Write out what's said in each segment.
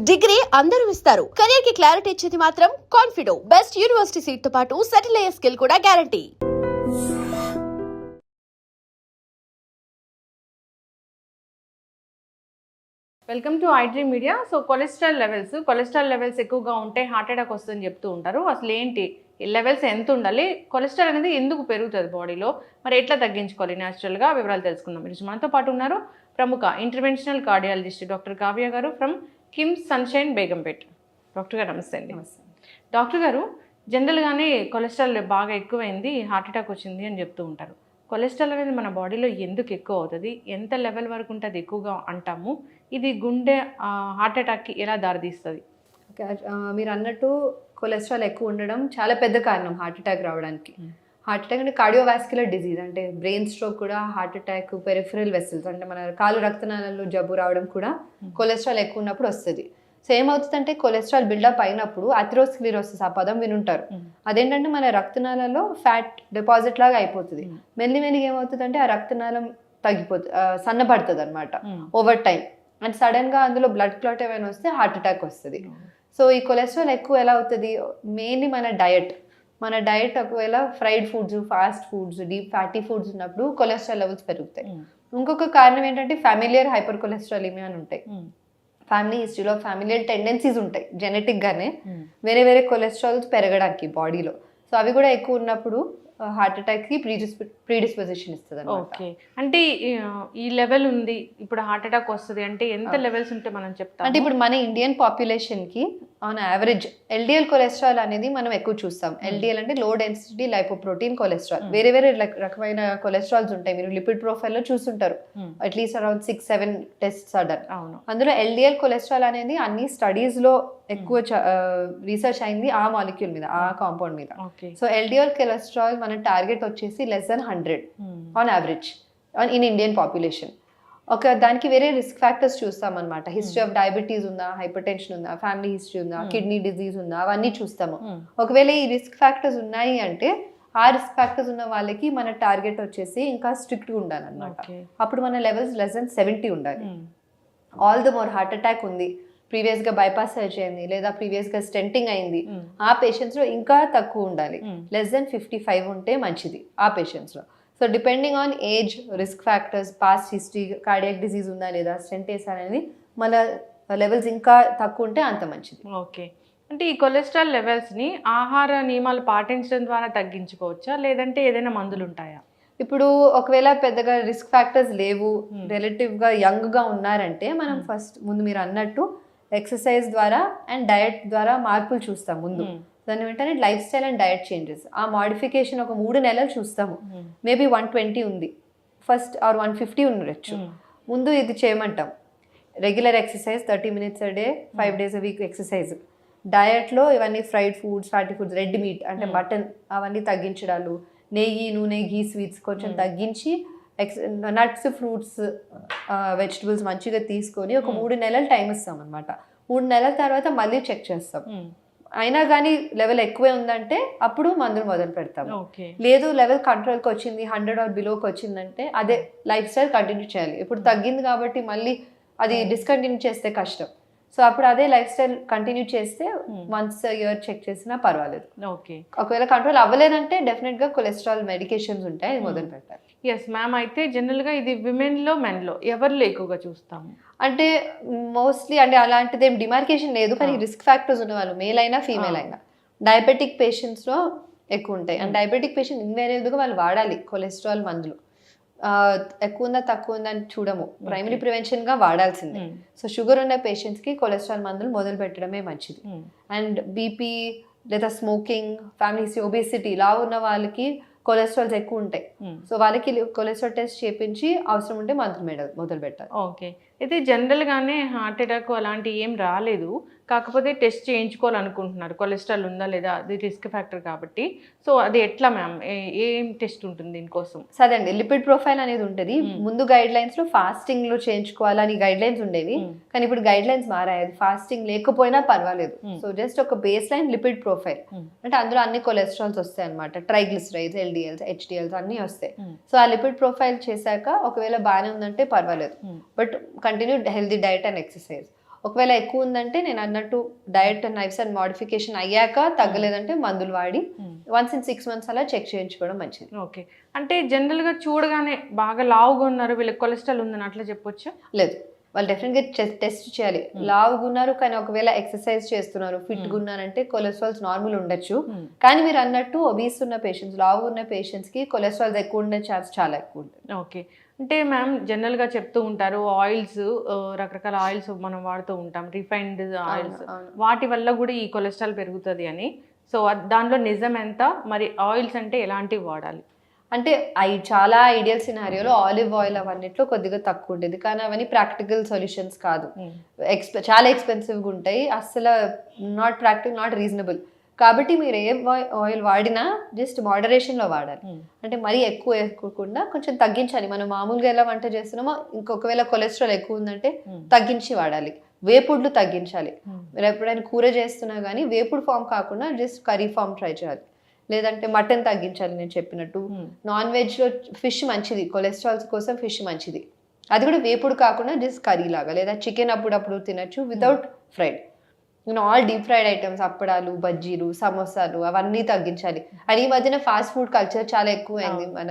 Degree అందరూ ఇస్తారు. Career కి క్లారిటీ ఇచ్చేది మాత్రం కాన్ఫిడో. బెస్ట్ యూనివర్సిటీ సీట్ తో పాటు సెటిల్ అయ్యే స్కిల్ కూడా guarantee. Welcome to iDream media. So cholesterol levels ఎక్కువగా ఉంటే హార్ట్ అటాక్ వస్తుందని చెప్తూ ఉంటారు. అసలు ఏంటి లెవెల్స్ ఎంత ఉండాలి, కొలెస్ట్రాల్ అనేది ఎందుకు పెరుగుతుంది బాడీలో, మరి ఎట్లా తగ్గించుకోవాలి న్యాచురల్గా, వివరాలు తెలుసుకుందాం. ఈరోజు మనతో పాటు ఉన్నారు ప్రముఖ ఇంటర్వెన్షనల్ కార్డియాలజిస్ట్ డాక్టర్ కావ్య గారు from KIMS sunshine Begumpet. Doctor గారు నమస్తే అండి. డాక్టర్ గారు, జనరల్గానే కొలెస్ట్రాల్ బాగా ఎక్కువైంది, హార్ట్ అటాక్ వచ్చింది అని చెప్తూ ఉంటారు. కొలెస్ట్రాల్ అనేది మన బాడీలో ఎందుకు ఎక్కువ అవుతుంది, ఎంత లెవెల్ వరకు ఉంటుంది ఎక్కువగా అంటాము, ఇది గుండె హార్ట్ అటాక్కి ఎలా దారితీస్తుంది? ఓకే, మీరు అన్నట్టు కొలెస్ట్రాల్ ఎక్కువ ఉండడం చాలా పెద్ద కారణం హార్ట్ అటాక్ రావడానికి. హార్ట్ అటాక్ అంటే కార్డియోవాస్క్యులర్ డిజీజ్, అంటే బ్రెయిన్ స్ట్రోక్ కూడా హార్ట్ అటాక్, పెరిఫరల్ వెసల్స్ అంటే మన కాలు రక్తనాళాల్లో జబ్బు రావడం కూడా కొలెస్ట్రాల్ ఎక్కువ ఉన్నప్పుడు వస్తుంది. సో ఏమవుతుందంటే కొలెస్ట్రాల్ బిల్డప్ అయినప్పుడు అథెరోస్క్లెరోసిస్, ఆ పదం వినుంటారు. అదేంటంటే మన రక్తనాళాల్లో ఫ్యాట్ డిపాజిట్ లాగా అయిపోతుంది. మెల్లిమెల్లిగా ఏమవుతుందంటే ఆ రక్తనాళం తగ్గిపోతుంది, సన్నబడుతుంది అనమాట ఓవర్ టైం. అండ్ సడన్గా అందులో బ్లడ్ క్లాట్ ఏమైనా వస్తే హార్ట్ అటాక్ వస్తుంది. సో ఈ కొలెస్ట్రాల్ ఎక్కువ ఎలా అవుతుంది, మెయిన్లీ మన డయట్ ఒకవేళ fried foods, fast foods, deep fatty foods ఉన్నప్పుడు కొలెస్ట్రాల్ లెవెల్స్ పెరుగుతాయి. ఇంకొక కారణం ఏంటంటే ఫ్యామిలియర్ హైపర్ కొలెస్ట్రాలిమియా అని ఉంటాయి. ఫ్యామిలీ హిస్టరీలో ఫ్యామిలియర్ టెండెన్సీస్ ఉంటాయి జెనెటిక్గానే వేరే వేరే కొలెస్ట్రాల్స్ పెరగడానికి బాడీలో. సో అవి కూడా ఎక్కువ ఉన్నప్పుడు హార్ట్ అటాక్కి ప్రీడిస్పోజిషన్ ఇస్తుంది. ఓకే, అంటే ఈ లెవెల్ ఉంది ఇప్పుడు హార్ట్ అటాక్ వస్తుంది అంటే ఎంత లెవెల్స్ ఉంటే మనం చెప్తాం? అంటే ఇప్పుడు మన ఇండియన్ పాపులేషన్కి ఆన్ యావరేజ్ ఎల్డిఎల్ కొలెస్ట్రాల్ అనేది మనం ఎక్కువ చూస్తాం. ఎల్డిఎల్ అంటే లో డెన్సిటీ లైపోప్రోటీన్ కొలెస్ట్రాల్. వేరే వేరే రకమైన కొలెస్ట్రాల్స్ ఉంటాయి, మీరు లిపిడ్ ప్రొఫైల్లో చూస్తుంటారు. At least around 6-7 tests order. అందులో ఎల్డిఎల్ కొలెస్ట్రాల్ అనేది అన్ని స్టడీస్లో ఎక్కువ రీసెర్చ్ అయింది ఆ మాలిక్యూల్ మీద, ఆ కాంపౌండ్ మీద. సో ఎల్డిఎల్ కొలెస్ట్రాల్ మన టార్గెట్ వచ్చేసి less than 100 on average in Indian population. దానికి వేరే రిస్క్ ఫ్యాక్టర్స్ చూస్తాం అనమాట. హిస్టరీ ఆఫ్ డయాబెటీస్ ఉందా, హైపర్ టెన్షన్ ఉందా, ఫ్యామిలీ హిస్టరీ ఉందా, కిడ్నీ డిజీజ్ ఉందా, అవన్నీ చూస్తాము. ఒకవేళ ఈ రిస్క్ ఫ్యాక్టర్స్ ఉన్నాయి అంటే ఆ రిస్క్ ఫ్యాక్టర్స్ ఉన్న వాళ్ళకి మన టార్గెట్ వచ్చేసి ఇంకా స్ట్రిక్ట్గా ఉండాలన్నమాట. అప్పుడు మన లెవెల్స్ less than 70 ఉండాలి. All the more heart attack ఉంది, ప్రీవియస్గా బైపాస్ సర్జరీ అయింది, లేదా ప్రీవియస్గా స్టెంటింగ్ అయింది, ఆ పేషెంట్స్లో ఇంకా తక్కువ ఉండాలి. less than 55 ఉంటే మంచిది ఆ పేషెంట్స్లో. So depending on age, risk factors, past history, cardiac disease ఉందా లేదా, స్టెంట్ వేసారనేది మన లెవెల్స్ ఇంకా తక్కువ ఉంటే అంత మంచిది. ఓకే, అంటే ఈ కొలెస్ట్రాల్ లెవెల్స్ని ఆహార నియమాలు పాటించడం ద్వారా తగ్గించుకోవచ్చా, లేదంటే ఏదైనా మందులు ఉంటాయా? ఇప్పుడు ఒకవేళ పెద్దగా రిస్క్ ఫ్యాక్టర్స్ లేవు, రిలేటివ్గా యంగ్గా ఉన్నారంటే మనం ఫస్ట్ ముందు మీరు అన్నట్టు ఎక్సర్సైజ్ ద్వారా అండ్ డయట్ ద్వారా మార్పులు చూస్తాం ముందు. దాని వెంటనే life style and diet changes, ఆ మాడిఫికేషన్ ఒక 3 నెలలు చూస్తాము. మేబీ 120 ఉంది ఫస్ట్, ఆర్ 150 ఉండొచ్చు. ముందు ఇది చేయమంటాం, regular exercise 30 minutes a day, 5 days a week exercise. డయట్లో ఇవన్నీ fried foods, fatty foods, red meat అంటే మటన్ అవన్నీ తగ్గించడాలు, నెయ్యి, నూనె, ఘీ, స్వీట్స్ కొంచెం తగ్గించి నట్స్, ఫ్రూట్స్, వెజిటబుల్స్ మంచిగా తీసుకొని ఒక 3 నెలలు టైం ఇస్తాం అనమాట. 3 నెలల తర్వాత మళ్ళీ చెక్ చేస్తాం. అయినా కానీ లెవెల్ ఎక్కువే ఉందంటే అప్పుడు మందులు మొదలు పెడతాము. లేదు లెవెల్ కంట్రోల్కి వచ్చింది, 100 or బిలోకి వచ్చిందంటే అదే లైఫ్ స్టైల్ కంటిన్యూ చేయాలి. ఇప్పుడు తగ్గింది కాబట్టి మళ్ళీ అది డిస్కంటిన్యూ చేస్తే కష్టం. సో అప్పుడు అదే లైఫ్ స్టైల్ కంటిన్యూ చేస్తే వన్స్ ఇయర్ చెక్ చేసినా పర్వాలేదు. ఓకే, ఒకవేళ కంట్రోల్ అవ్వలేదంటే డెఫినెట్గా కొలెస్ట్రాల్ మెడికేషన్స్ ఉంటాయి, అది మొదలు పెట్టాలి. Yes ma'am. అయితే జనరల్గా ఇది విమెన్లో, మెన్లో ఎవరిలో ఎక్కువగా చూస్తాము? అంటే మోస్ట్లీ అంటే అలాంటిది ఏం డిమార్కేషన్ లేదు, కానీ రిస్క్ ఫ్యాక్టర్స్ ఉన్న వాళ్ళు మేల్ అయినా ఫీమేల్ అయినా. డయాబెటిక్ పేషెంట్స్లో ఎక్కువ ఉంటాయి. అండ్ డయాబెటిక్ పేషెంట్ ఇన్వేరియబుల్గా వాళ్ళు వాడాలి కొలెస్ట్రాల్ మందులు. ఎక్కువ ఉందా తక్కువ ఉందా అని చూడము, ప్రైమరీ ప్రివెన్షన్గా వాడాల్సిందే. సో షుగర్ ఉన్న పేషెంట్స్కి కొలెస్ట్రాల్ మందులు మొదలు పెట్టడమే మంచిది. అండ్ బీపీ లేదా స్మోకింగ్, ఫ్యామిలీ హిస్టరీ, ఒబేసిటీ ఇలా ఉన్న వాళ్ళకి కొలెస్ట్రాల్స్ ఎక్కువ ఉంటాయి. సో వాళ్ళకి కొలెస్ట్రాల్ టెస్ట్ చేయించి అవసరం ఉంటే మందులు మొదలు పెట్టాలి. ఓకే, అయితే జనరల్గానే హార్ట్ అటాక్ అలాంటి ఏం రాలేదు, కాకపోతే టెస్ట్ చేయించుకోవాలనుకుంటున్నారు కొలెస్ట్రాల్ ఉందా లేదా, అది రిస్క్ ఫ్యాక్టర్ కాబట్టి. సో అది ఎట్లా మ్యామ్, ఏం టెస్ట్ ఉంటుంది దీనికోసం? సరే అండి, లిపిడ్ ప్రొఫైల్ అనేది ఉంటుంది. ముందు గైడ్ లైన్స్లో ఫాస్టింగ్లో చేయించుకోవాలని గైడ్ లైన్స్ ఉండేవి, కానీ ఇప్పుడు గైడ్ లైన్స్ మారాయి. ఫాస్టింగ్ లేకపోయినా పర్వాలేదు. సో జస్ట్ ఒక బేస్ లైన్ లిపిడ్ ప్రొఫైల్, అంటే అందులో అన్ని కొలెస్ట్రాల్స్ వస్తాయి అనమాట, ట్రైగ్లిసరైడ్స్, ఎల్డిఎల్స్, హెచ్డిఎల్స్ అన్నీ వస్తాయి. సో ఆ లిపిడ్ ప్రొఫైల్ చేశాక ఒకవేళ బాగానే ఉందంటే పర్వాలేదు, but continue healthy diet and exercise. ఒకవేళ ఎక్కువ ఉందంటే నేను అన్నట్టు diet and life style modification అయ్యాక తగ్గలేదంటే మందులు వాడి వన్స్ ఇన్ 6 months అలా చెక్ చేయించుకోవడం మంచిది. ఓకే. అంటే జనరల్గా చూడగానే బాగా లావుగా ఉన్నారు, వీళ్ళకి కొలెస్ట్రాల్ ఉందని అట్లా చెప్పొచ్చా? లేదు, వాళ్ళు డెఫినెట్గా టెస్ట్ చేయాలి. లావుగా ఉన్నారు కానీ ఒకవేళ ఎక్సర్సైజ్ చేస్తున్నారు, ఫిట్గా ఉన్నారంటే కొలెస్ట్రాల్స్ నార్మల్ ఉండొచ్చు. కానీ మీరు అన్నట్టు ఒబీస్ ఉన్న పేషెంట్స్, లావుగా ఉన్న పేషెంట్స్కి కొలెస్ట్రాల్స్ ఎక్కువ ఉండే ఛాన్స్ చాలా ఎక్కువ ఉంటుంది. ఓకే. అంటే మ్యామ్ జనరల్గా చెప్తూ ఉంటారు ఆయిల్స్, రకరకాల ఆయిల్స్ మనం వాడుతూ ఉంటాం, రిఫైన్డ్ ఆయిల్స్, వాటి వల్ల కూడా ఈ కొలెస్ట్రాల్ పెరుగుతుంది అని. సో దానిలో నిజం ఎంత, మరి ఆయిల్స్ అంటే ఎలాంటివి వాడాలి? అంటే అవి చాలా ఐడియల్ సినారియోలో ఆలివ్ ఆయిల్ అవన్నిట్లో కొద్దిగా తక్కువ ఉండేది, కానీ అవన్నీ ప్రాక్టికల్ సొల్యూషన్స్ కాదు. చాలా ఎక్స్పెన్సివ్గా ఉంటాయి, అస్సలు నాట్ ప్రాక్టికల్, నాట్ రీజనబుల్. కాబట్టి మీరు ఏ ఆయిల్ వాడినా జస్ట్ మోడరేషన్లో వాడాలి. అంటే మరీ ఎక్కువ వేసుకోకుండా కొంచెం తగ్గించాలి. మనం మామూలుగా ఎలా వంట చేస్తున్నామో ఇంకొకవేళ కొలెస్ట్రాల్ ఎక్కువ ఉందంటే తగ్గించి వాడాలి. వేపుడులు తగ్గించాలి. మీరు ఎప్పుడైనా కూర చేస్తున్నా కానీ వేపుడు ఫామ్ కాకుండా జస్ట్ కర్రీ ఫామ్ ట్రై చేయాలి. లేదంటే మటన్ తగ్గించాలి. నేను చెప్పినట్టు నాన్ వెజ్లో ఫిష్ మంచిది, కొలెస్ట్రాల్స్ కోసం ఫిష్ మంచిది. అది కూడా వేపుడు కాకుండా జస్ట్ కర్రీ లాగా, లేదా చికెన్ అప్పుడప్పుడు తినచ్చు without fried. All deep fried items, అప్పడాలు, బజ్జీలు, సమోసాలు అవన్నీ తగ్గించాలి. అండ్ ఈ మధ్యన ఫాస్ట్ ఫుడ్ కల్చర్ చాలా ఎక్కువ అయింది మన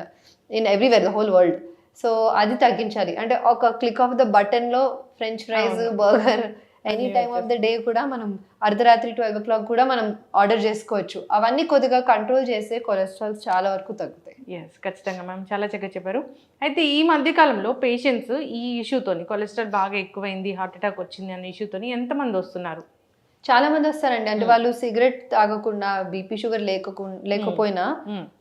everywhere, the whole world. So అది తగ్గించాలి. అంటే ఒక క్లిక్ ఆఫ్ ద బటన్లో French fries, burger any time of the day కూడా మనం అర్ధరాత్రి 12 o'clock కూడా మనం ఆర్డర్ చేసుకోవచ్చు. అవన్నీ కొద్దిగా కంట్రోల్ చేస్తే కొలెస్ట్రాల్స్ చాలా వరకు తగ్గుతాయి. ఎస్, ఖచ్చితంగా మ్యామ్, చాలా చక్కగా చెప్పారు. అయితే ఈ మధ్యకాలంలో పేషెంట్స్ ఈ ఇష్యూతోని, కొలెస్ట్రాల్ బాగా ఎక్కువైంది, హార్ట్ అటాక్ వచ్చింది అనే ఇష్యూతోని ఎంతమంది వస్తున్నారు? చాలా మంది వస్తారండి. అంటే వాళ్ళు సిగరెట్ తాగకుండా, బీపీ షుగర్ లేకపోయినా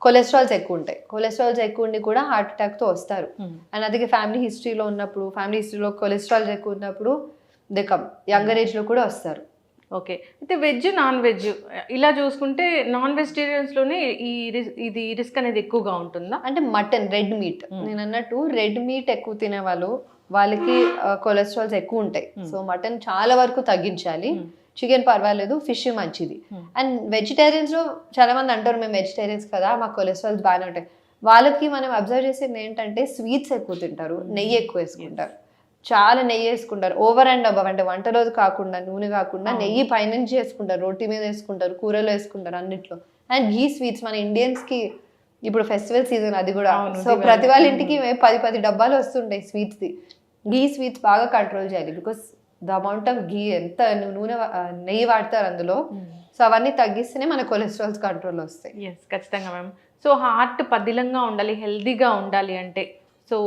కొలెస్ట్రాల్స్ ఎక్కువ ఉంటాయి. కొలెస్ట్రాల్స్ ఎక్కువ ఉండి కూడా హార్ట్ అటాక్ తో వస్తారు. అండ్ అది ఫ్యామిలీ హిస్టరీలో కొలెస్ట్రాల్స్ ఎక్కువ ఉన్నప్పుడు దే కమ్, యంగర్ ఏజ్ లో కూడా వస్తారు. ఓకే. అయితే వెజ్, నాన్ వెజ్ ఇలా చూసుకుంటే నాన్ వెజిటేరియన్స్లోనే ఇది రిస్క్ అనేది ఎక్కువగా ఉంటుందా? అంటే మటన్, రెడ్ మీట్, నేను అన్నట్టు రెడ్ మీట్ ఎక్కువ తినే వాళ్ళకి కొలెస్ట్రాల్స్ ఎక్కువ ఉంటాయి. సో మటన్ చాలా వరకు తగ్గించాలి. చికెన్ పర్వాలేదు, ఫిష్ మంచిది. అండ్ వెజిటేరియన్స్లో చాలా మంది అంటారు మేము వెజిటేరియన్స్ కదా, మాకు కొలెస్ట్రాల్స్ బాగానే ఉంటాయి. వాళ్ళకి మనం అబ్జర్వ్ చేసేది ఏంటంటే స్వీట్స్ ఎక్కువ తింటారు, నెయ్యి ఎక్కువ వేసుకుంటారు, చాలా నెయ్యి వేసుకుంటారు. ఓవర్ అండ్ అబవ్, అంటే వంట రోజు కాకుండా, నూనె కాకుండా నెయ్యి పైనుంచి వేసుకుంటారు, రోటీ మీద వేసుకుంటారు, కూరలో వేసుకుంటారు, అన్నిట్లో. అండ్ ఘీ స్వీట్స్ మన ఇండియన్స్కి ఇప్పుడు ఫెస్టివల్ సీజన్ అది కూడా. సో ప్రతి వాళ్ళ ఇంటికి 10 డబ్బాలు వస్తుంటాయి స్వీట్స్ది. ఘీ స్వీట్స్ బాగా కంట్రోల్ చేయాలి. బికాస్ ద అమౌంట్ ఆఫ్ ఘీ, ఎంత నెయ్యి వాడతారు అందులో. సో అవన్నీ తగ్గిస్తేనే మన కొలెస్ట్రాల్స్ కంట్రోల్ వస్తాయి. ఎస్, ఖచ్చితంగా మ్యామ్. సో హార్ట్ పదిలంగా ఉండాలి, హెల్దీగా ఉండాలి అంటే సో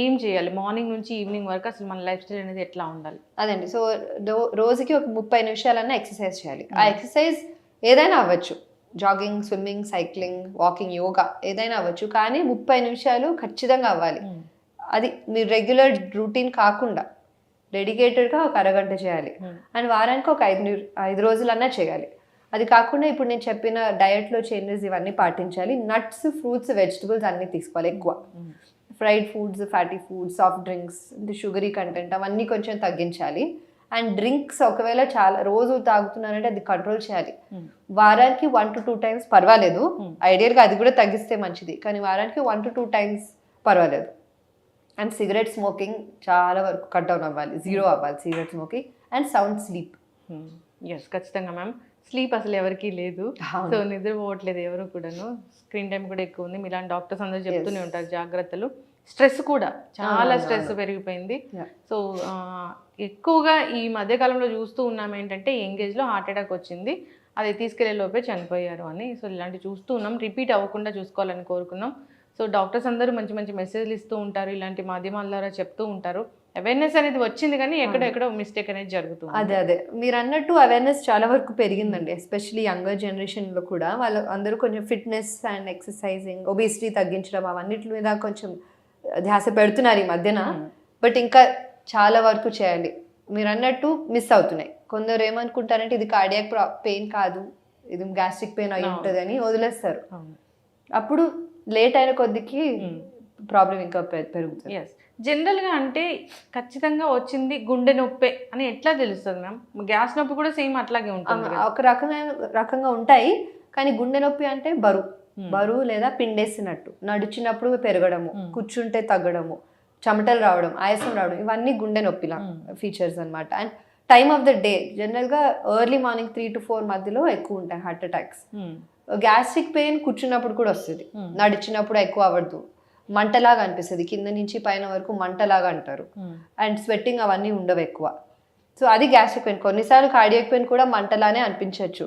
ఏం చేయాలి? మార్నింగ్ నుంచి ఈవినింగ్ వరకు అసలు మన లైఫ్ స్టైల్ అనేది ఎట్లా ఉండాలి? అదండి. సో రోజుకి ఒక 30 నిమిషాలన్నా ఎక్సర్సైజ్ చేయాలి. ఆ ఎక్సర్సైజ్ ఏదైనా అవ్వచ్చు, jogging, swimming, cycling, walking, yoga ఏదైనా అవ్వచ్చు. కానీ 30 నిమిషాలు ఖచ్చితంగా అవ్వాలి. అది మీరు రెగ్యులర్ రూటీన్ కాకుండా డెడికేటెడ్గా ఒక అరగంట చేయాలి. అండ్ వారానికి ఒక 5 రోజులన్నా చేయాలి. అది కాకుండా ఇప్పుడు నేను చెప్పిన డయట్లో చేంజెస్ ఇవన్నీ పాటించాలి. నట్స్, ఫ్రూట్స్, వెజిటబుల్స్ అన్నీ తీసుకోవాలి ఎక్కువ. Fried foods, fatty foods, soft drinks, sugary content అవన్నీ కొంచెం తగ్గించాలి. అండ్ డ్రింక్స్ ఒకవేళ చాలా రోజు తాగుతున్నారంటే అది కంట్రోల్ చేయాలి. వారానికి 1 to 2 times పర్వాలేదు. ఐడియల్గా అది కూడా తగ్గిస్తే మంచిది, కానీ వారానికి 1 to 2 times పర్వాలేదు. అండ్ సిగరెట్ స్మోకింగ్ చాలా వరకు కట్ డౌన్ అవ్వాలి, 0 అవ్వాలి cigarette smoking. And sound sleep. Yes, ఖచ్చితంగా మ్యామ్. స్లీప్ అసలు ఎవరికి లేదు. సో నిద్రపోవట్లేదు ఎవరు కూడాను. స్క్రీన్ టైం కూడా ఎక్కువ ఉంది. మీలాంటి డాక్టర్స్ అందరూ చెప్తూనే ఉంటారు జాగ్రత్తలు. స్ట్రెస్ కూడా చాలా స్ట్రెస్ పెరిగిపోయింది. సో ఎక్కువగా ఈ మధ్యకాలంలో చూస్తూ ఉన్నాం ఏంటంటే యంగ్ ఏజ్లో హార్ట్ అటాక్ వచ్చింది, అది తీసుకెళ్లే లోపే చనిపోయారు అని. సో ఇలాంటివి చూస్తూ ఉన్నాం, రిపీట్ అవ్వకుండా చూసుకోవాలని కోరుకున్నాం. సో డాక్టర్స్ అందరూ మంచి మంచి మెసేజ్లు ఇస్తూ ఉంటారు, ఇలాంటి మాధ్యమాల ద్వారా చెప్తూ ఉంటారు. అవేర్నెస్ అనేది వచ్చింది కానీ ఎక్కడెక్కడో మిస్టేక్ అనేది జరుగుతుంది. అదే మీరు అన్నట్టు అవేర్నెస్ చాలా వరకు పెరిగిందండి. ఎస్పెషల్లీ యంగర్ జనరేషన్లో కూడా వాళ్ళు అందరూ కొంచెం ఫిట్నెస్ అండ్ ఎక్సర్సైజింగ్, ఒబేసిటీ తగ్గించడం అవన్నిటి మీద కొంచెం ధ్యాస పెడుతున్నారు ఈ మధ్యన. బట్ ఇంకా చాలా వరకు చేయాలి. మీరు అన్నట్టు మిస్ అవుతున్నాయి. కొందరు ఏమనుకుంటారంటే ఇది కార్డియాక్ పెయిన్ కాదు, ఇది గ్యాస్ట్రిక్ పెయిన్ అయి ఉంటుంది అని వదిలేస్తారు. అప్పుడు లేట్ అయిన కొద్దికి ప్రాబ్లం ఇంకా పెరుగుతుంది. ఎస్, జనరల్గా అంటే ఖచ్చితంగా వచ్చింది గుండె నొప్పి అని ఎట్లా తెలుస్తుంది మ్యామ్? గ్యాస్ నొప్పి కూడా సేమ్ అట్లాగే ఉంటుంది. ఒక రకంగా ఉంటాయి, కానీ గుండె నొప్పి అంటే బరువు లేదా పిండేసినట్టు, నడిచినప్పుడు పెరగడము, కూర్చుంటే తగ్గడము, చెమటలు రావడం, ఆయాసం రావడం, ఇవన్నీ గుండె నొప్పిలా ఫీచర్స్ అనమాట. And time of the day జనరల్గా ఎర్లీ మార్నింగ్ 3 to 4 మధ్యలో ఎక్కువ ఉంటాయి హార్ట్ అటాక్స్. గ్యాస్ట్రిక్ పెయిన్ కూర్చున్నప్పుడు కూడా వస్తుంది, నడిచినప్పుడు ఎక్కువ అవ్వదు, మంటలాగా అనిపిస్తుంది, కింద నుంచి పైన వరకు మంటలాగా అంటారు, అండ్ స్వెట్టింగ్ అవన్నీ ఉండవు ఎక్కువ. సో అది గ్యాస్ట్రిక్ పెయిన్. కొన్నిసార్లు కార్డియాక్ పెయిన్ కూడా మంటలానే అనిపించవచ్చు.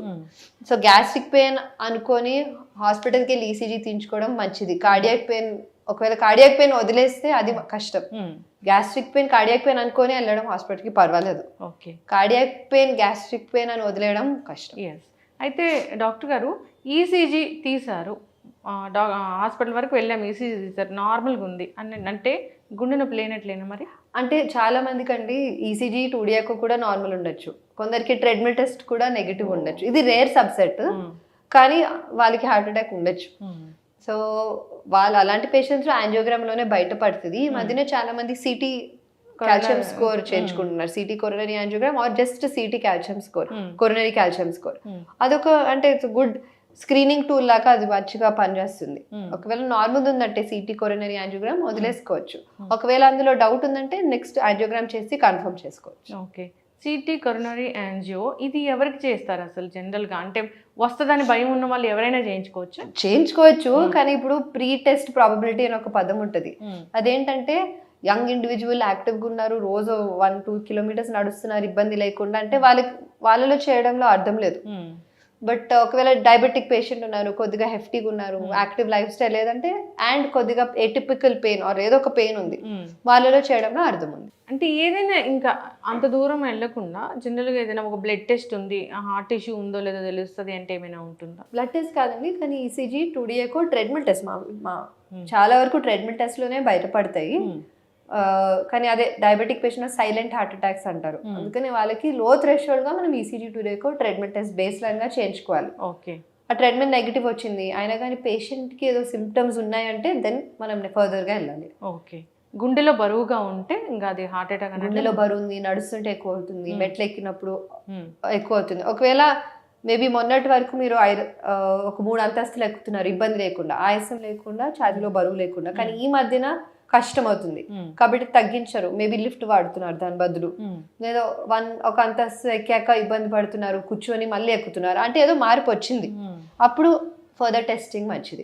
సో గ్యాస్ట్రిక్ పెయిన్ అనుకొని హాస్పిటల్కి వెళ్ళి ఈసీజీ తీయించుకోవడం మంచిది. కార్డియాక్ పెయిన్, ఒకవేళ కార్డియాక్ పెయిన్ వదిలేస్తే అది కష్టం. గ్యాస్ట్రిక్ పెయిన్ కార్డియాక్ పెయిన్ అనుకొని వెళ్ళడం హాస్పిటల్కి పర్వాలేదు. Okay, cardiac pain gastric pain అని వదిలేయడం కష్టం. అయితే డాక్టర్ గారు ఈసీజీ తీశారు, హాస్పిటల్ వరకు వెళ్ళాము, ఈసీజీ తీశారు, నార్మల్గా ఉంది అని అంటే గుండె నొప్పి లేనట్లేనా మరి? అంటే చాలా మందికి అండి ఈసీజీ 2D ఎకో కూడా నార్మల్ ఉండొచ్చు, కొందరికి ట్రెడ్మిల్ టెస్ట్ కూడా నెగిటివ్ ఉండొచ్చు. ఇది రేర్ సబ్సెట్, కానీ వాళ్ళకి హార్ట్ అటాక్ ఉండొచ్చు. సో వాళ్ళు అలాంటి పేషెంట్స్ యాంజియోగ్రామ్లోనే బయటపడుతుంది. ఈ మధ్యన చాలా మంది సిటీ కాల్షియం స్కోర్ చేయించుకుంటున్నారు, CT coronary angiogram or just CT calcium score, coronary calcium score. అదొక అంటే ఇట్స్ గుడ్ స్క్రీనింగ్ టూల్ లాగా అది మంచిగా పనిచేస్తుంది. ఒకవేళ నార్మల్ ఉందంటే సిటీ కొరోనరీ యాంజియోగ్రామ్ వదిలేసుకోవచ్చు, ఒకవేళ అందులో డౌట్ ఉందంటే నెక్స్ట్ యాంజియోగ్రామ్ చేసి కన్ఫర్మ్ చేసుకోవచ్చు. ఓకే, సిటీ కొరోనరీ యాంజియో ఇది ఎవరికి చేస్తారు అసలు జనరల్గా? అంటే వస్తుందని భయం ఉన్న వాళ్ళు ఎవరైనా చేయించుకోవచ్చు, కానీ ఇప్పుడు ప్రీ టెస్ట్ ప్రాబబిలిటీ అని ఒక పదం ఉంటుంది. అదేంటంటే యంగ్ ఇండివిజువల్ యాక్టివ్గా ఉన్నారు, రోజు 1-2 kilometers నడుస్తున్నారు ఇబ్బంది లేకుండా అంటే వాళ్ళలో చేయడంలో అర్థం లేదు. బట్ ఒకవేళ డయాబెటిక్ పేషెంట్ ఉన్నారు, కొద్దిగా హెఫ్టీగా ఉన్నారు, యాక్టివ్ లైఫ్ స్టైల్ లేదంటే అండ్ కొద్దిగా ఎటిపికల్ పెయిన్ ఆర్ ఏదో ఒక పెయిన్ ఉంది, వాళ్ళలో చేయడంలో అర్థం ఉంది. అంటే ఏదైనా ఇంకా అంత దూరం వెళ్ళకుండా జనరల్గా ఏదైనా ఒక బ్లడ్ టెస్ట్ ఉంది, హార్ట్ ఇష్యూ ఉందో లేదో తెలుస్తుంది అంటే ఏమైనా ఉంటుందా? బ్లడ్ టెస్ట్ కాదండి, కానీ ECG 2D echo treadmill test చాలా వరకు ట్రెడ్మిల్ టెస్ట్లోనే బయటపడతాయి. కానీ అదే diabetic patient silent heart attacks అంటారు, అందుకని వాళ్ళకి లో థ్రెషోల్డ్గా మనం ECG 2D echo treadmill test base లైన్గా చేయించుకోవాలి. ఓకే, ఆ ట్రెడ్మిల్ నెగిటివ్ వచ్చింది అయినా కానీ పేషెంట్కి ఏదో సిమ్టమ్స్ ఉన్నాయంటే దెన్ మనం ఫర్దర్గా వెళ్ళాలి. ఓకే, గుండెలో బరువుగా ఉంటే ఇంకా అది హార్ట్ అటాక్. గుండెలో బరువు ఉంది, నడుస్తుంటే ఎక్కువ అవుతుంది, మెట్లు ఎక్కినప్పుడు ఎక్కువ అవుతుంది. ఒకవేళ మేబీ మొన్నటి వరకు మీరు ఒక 3 అంతస్తులు ఎక్కుతున్నారు ఇబ్బంది లేకుండా, ఆయాసం లేకుండా, ఛాతీలో బరువు లేకుండా, కానీ ఈ మధ్యన కష్టం అవుతుంది కాబట్టి తగ్గించరు, మేబీ లిఫ్ట్ వాడుతున్నారు దాని బదులు, లేదా ఒక అంతస్తు ఎక్కాక ఇబ్బంది పడుతున్నారు, కూర్చొని మళ్ళీ ఎక్కుతున్నారు అంటే ఏదో మార్పు వచ్చింది, అప్పుడు ఫర్దర్ టెస్టింగ్ మంచిది.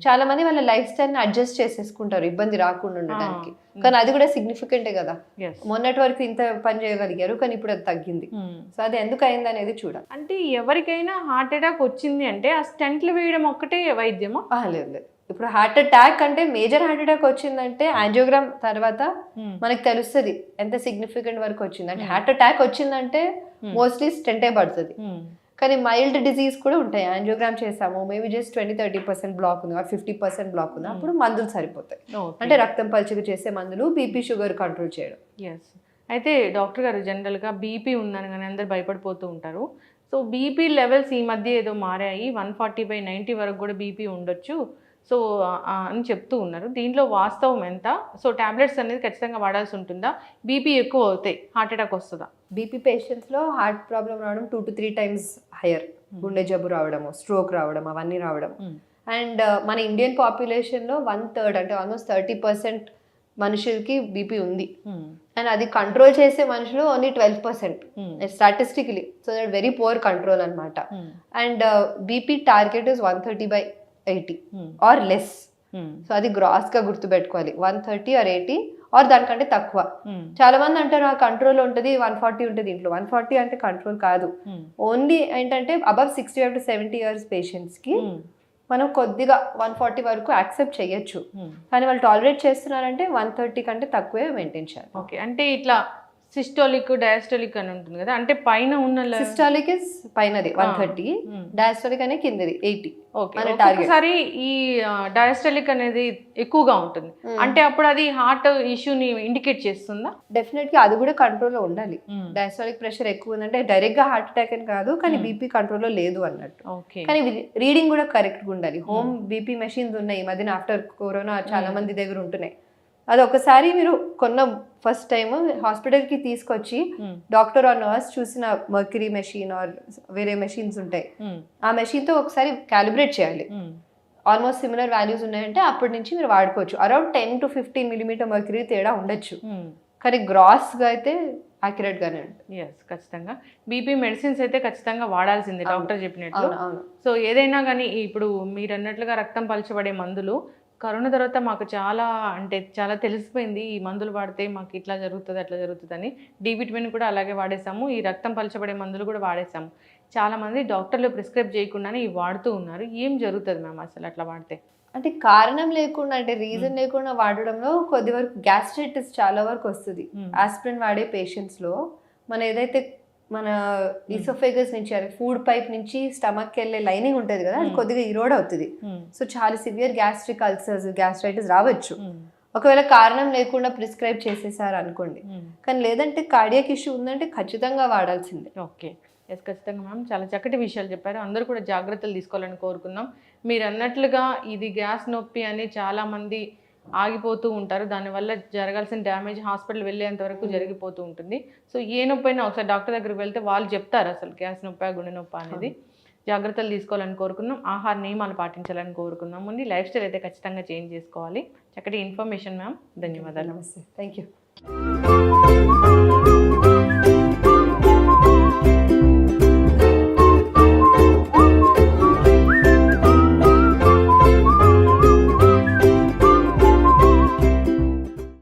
చాలా మంది వాళ్ళ లైఫ్ స్టైల్ ని అడ్జస్ట్ చేసేసుకుంటారు ఇబ్బంది రాకుండా ఉండడానికి, కానీ అది కూడా సిగ్నిఫికెంటే కదా. మొన్నటి వరకు ఇంత పని చేయగలిగారు కానీ ఇప్పుడు అది తగ్గింది. సో అది ఎందుకు అయింది అనేది చూడాలి. అంటే ఎవరికైనా హార్ట్ అటాక్ వచ్చింది అంటే ఆ స్టెంట్లు వేయడం ఒక్కటే వైద్యమా? లేదు, ఇప్పుడు హార్ట్ అటాక్ అంటే మేజర్ హార్ట్ అటాక్ వచ్చిందంటే యాంజియోగ్రామ్ తర్వాత మనకు తెలుస్తుంది ఎంత సిగ్నిఫికెంట్ వరకు వచ్చింది. అంటే హార్ట్ అటాక్ వచ్చిందంటే మోస్ట్లీ స్టెంటే పడుతుంది, కానీ మైల్డ్ డిజీజ్ కూడా ఉంటాయి. యాంజియోగ్రామ్ చేసాము మేబీ జస్ట్ 20-30% బ్లాక్ ఉంది, 50% బ్లాక్ ఉంది, అప్పుడు మందులు సరిపోతాయి. అంటే రక్తం పలుచగా చేసే మందులు, బీపీ షుగర్ కంట్రోల్ చేయడం. అయితే డాక్టర్ గారు జనరల్గా బీపీ ఉందని కానీ అందరు భయపడిపోతూ ఉంటారు. సో బీపీ లెవెల్స్ ఈ మధ్య ఏదో మారాయి, 140/90 వరకు కూడా బీపీ ఉండొచ్చు సో అని చెప్తూ ఉన్నారు. దీంట్లో వాస్తవం ఎంత? సో టాబ్లెట్స్ అనేది ఖచ్చితంగా వాడాల్సి ఉంటుందా? బీపీ ఎక్కువ అవుతాయి హార్ట్ అటాక్ వస్తుందా? బీపీ పేషెంట్స్లో హార్ట్ ప్రాబ్లం రావడం 2 to 3 times హయ్యర్, గుండె జబ్బు రావడము, స్ట్రోక్ రావడం, అవన్నీ రావడం. అండ్ మన ఇండియన్ పాపులేషన్లో 1/3 అంటే ఆల్మోస్ట్ 30% మనుషులకి బీపీ ఉంది, అండ్ అది కంట్రోల్ చేసే మనుషులు only 12% statistically. So that very poor control అనమాట. And BP target is 130/80 or less. So అది గ్రాస్ గా గుర్తుపెట్టుకోవాలి, 130 or 80 ఆర్ దానికంటే తక్కువ. చాలా మంది అంటారు ఆ కంట్రోల్ ఉంటుంది, 140 ఉంటుంది ఇంట్లో. 140 అంటే కంట్రోల్ కాదు, ఓన్లీ ఏంటంటే అబవ్ 65 to 70 years పేషెంట్స్ కి మనం కొద్దిగా 140 వరకు యాక్సెప్ట్ చేయొచ్చు, కానీ వాళ్ళు టాలరేట్ చేస్తున్నారంటే 130 కంటే తక్కువే మెయింటైన్ చేయాలి. ఓకే, అంటే ఇట్లా సిస్టోలిక్ డయాస్టోలిక్ అని ఉంటుంది కదా, అంటే పైన ఉన్న సిస్టోలిక్ ఇస్ పైనది 130, డయాస్టోలిక్ అనే కిందది 80. ఒకసారి ఈ డయాస్టోలిక్ అనేది ఎక్కువగా ఉంటుంది అంటే అప్పుడు అది హార్ట్ ఇష్యూని ఇండికేట్ చేస్తుందా? డెఫినెట్ గా అది కూడా కంట్రోల్లో ఉండాలి. డయాస్టోలిక్ ప్రెషర్ ఎక్కువ ఉందంటే డైరెక్ట్ గా హార్ట్ అటాక్ అని కాదు, కానీ బీపీ కంట్రోల్లో లేదు అన్నట్టు. కానీ రీడింగ్ కూడా కరెక్ట్ గా ఉండాలి. హోమ్ బీపీ మెషిన్స్ ఉన్నాయి ఈ మధ్యన, ఆఫ్టర్ కరోనా చాలా మంది దగ్గర ఉంటున్నాయి. అది ఒకసారి మీరు కొన్న ఫస్ట్ టైం హాస్పిటల్కి తీసుకొచ్చి డాక్టర్ ఆర్ నర్స్ చూసిన మర్క్యూరీ మెషిన్ ఆర్ వేరే మెషిన్స్ ఉంటాయి, ఆ మెషిన్తో ఒకసారి క్యాలిబ్రేట్ చేయాలి. ఆల్మోస్ట్ సిమిలర్ వాల్యూస్ ఉన్నాయంటే అప్పటి నుంచి మీరు వాడుకోవచ్చు. అరౌండ్ 10 to 15 mm మర్క్యూరీ తేడా ఉండొచ్చు, కానీ గ్రాస్గా అయితే యాక్యురేట్ గానే ఉంటుంది. ఎస్, ఖచ్చితంగా. బీపీ మెడిసిన్స్ అయితే ఖచ్చితంగా వాడాల్సిందే డాక్టర్ చెప్పినట్లు. అవును అవును. సో ఏదైనా కానీ ఇప్పుడు మీరు అన్నట్లుగా రక్తం పలచబడే మందులు కరోనా తర్వాత మాకు చాలా అంటే చాలా తెలిసిపోయింది, ఈ మందులు వాడితే మాకు ఇట్లా జరుగుతుంది అట్లా జరుగుతుందని. డి విటమిన్ కూడా అలాగే వాడేసాము, ఈ రక్తం పలచబడే మందులు కూడా వాడేసాము. చాలామంది డాక్టర్లు ప్రిస్క్రైబ్ చేయకుండానే ఇవి వాడుతూ ఉన్నారు. ఏం జరుగుతుంది మ్యామ్ అసలు అట్లా వాడితే? అంటే కారణం లేకుండా, అంటే రీజన్ లేకుండా వాడడంలో కొద్ది వరకు గ్యాస్ట్రైటిస్ చాలా వరకు వస్తుంది. ఆస్పిరిన్ వాడే పేషెంట్స్ లో మన ఏదైతే మన ఈసోఫేగస్ నుంచి అదే ఫుడ్ పైప్ నుంచి స్టమక్ వెళ్ళే లైనింగ్ ఉంటుంది కదా, అది కొద్దిగా ఇరోడ్ అవుతుంది. సో చాలా సివియర్ గ్యాస్ట్రిక్ అల్సర్స్, గ్యాస్ట్రైటిస్ రావచ్చు ఒకవేళ కారణం లేకుండా ప్రిస్క్రైబ్ చేసేసారు అనుకోండి. కానీ లేదంటే కార్డియాక్ ఇష్యూ ఉందంటే ఖచ్చితంగా వాడాల్సిందే. ఓకే, ఎస్, ఖచ్చితంగా మ్యామ్. చాలా చక్కటి విషయాలు చెప్పారు. అందరూ కూడా జాగ్రత్తలు తీసుకోవాలని కోరుకుందాం. మీరు అన్నట్లుగా ఇది గ్యాస్ నొప్పి అని చాలామంది ఆగిపోతూ ఉంటారు. దానివల్ల జరగాల్సిన డ్యామేజ్ హాస్పిటల్ వెళ్ళేంత వరకు జరిగిపోతూ ఉంటుంది. సో ఏ నొప్పి అయినా ఒకసారి డాక్టర్ దగ్గరికి వెళ్తే వాళ్ళు చెప్తారు అసలు గ్యాస్ నొప్పి గుండె నొప్పి అనేది. జాగ్రత్తలు తీసుకోవాలని కోరుకుందాం, ఆహార నియమాలు పాటించాలని కోరుకుందాం. ముందు లైఫ్ స్టైల్ అయితే ఖచ్చితంగా చేంజ్ చేసుకోవాలి. చక్కటి ఇన్ఫర్మేషన్ మ్యామ్, ధన్యవాదాలు. నమస్తే, థ్యాంక్ యూ.